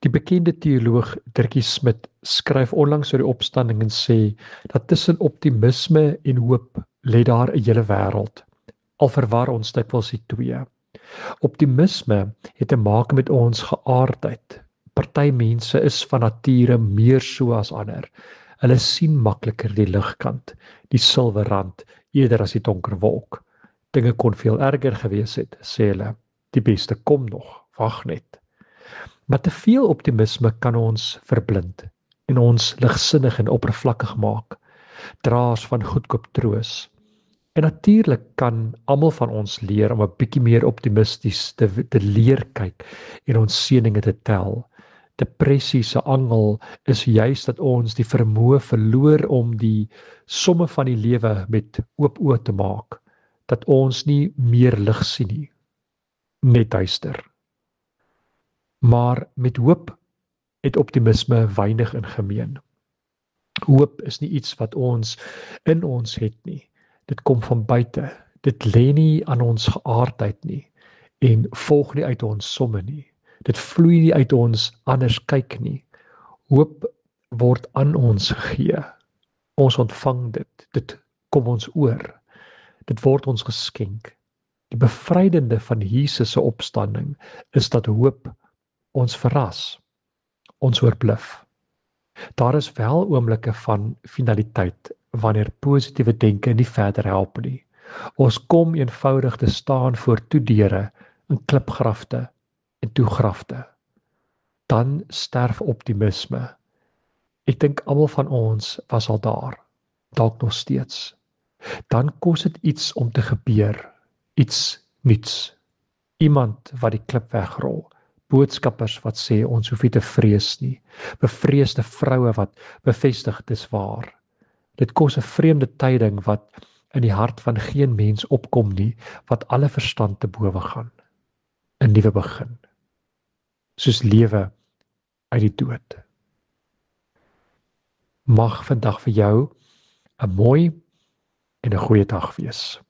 Die bekende teoloog Dirkie Smit skryf onlangs oor die opstanding en sê dat tussen optimisme en hoop lê daar 'n hele wêreld. Al verwar ons dikwels die twee. Optimisme het te maak met ons geaardheid. Party mense is van nature meer so as ander. Hulle sien makliker die ligkant, die silwer rand, eerder as die donker wolk. Dinge kon veel erger gewees het, sê hulle. Die beste kom nog, wag net. Maar te veel optimisme kan ons verblind en ons ligsinnig en oppervlakkig maak, draers van goedkoop troos. En natuurlik kan almal van ons leer om 'n bietjie meer optimisties te leer kyk en ons seëninge te tel. Depressie se angel is juis dat ons die vermoë verloor om die somme van die lewe met oop oë te maak, dat ons nie meer lig sien nie, net duister. Maar met hoop het optimisme weinig in gemeen. Hoop is nie iets wat ons in ons het nie. Dit kom van buite. Dit lê nie aan ons geaardheid nie en volg nie uit ons somme nie. Dit vloei nie uit ons anders kyk nie. Hoop word aan ons gegee. Ons ontvang dit. Dit kom ons oor. Dit word ons geskenk. Die bevrydende van Jesus se opstanding is dat hoop ons verras, ons oorbluf. Daar is wel oomblikke van finaliteit wanneer positiewe denke nie verder help nie. Ons kom eenvoudig te staan voor toedeure in klipgrafte en toegrafte. Dan sterf optimisme. Ek dink almal van ons was al daar, dalk nog steeds. Dan kos dit iets om te gebeur, iets nuuts. Iemand wat die klip wegrol. Boodskappers wat sê ons hoef nie te vrees nie. Bevreesde vroue wat bevestig dis waar. Dit kos 'n vreemde tyding wat in die hart van geen mens opkom nie, wat alle verstand te bowe gaan. 'n Nuwe begin. Soos lewe uit die dood. Mag vandag vir jou 'n mooi en 'n goeie dag wees.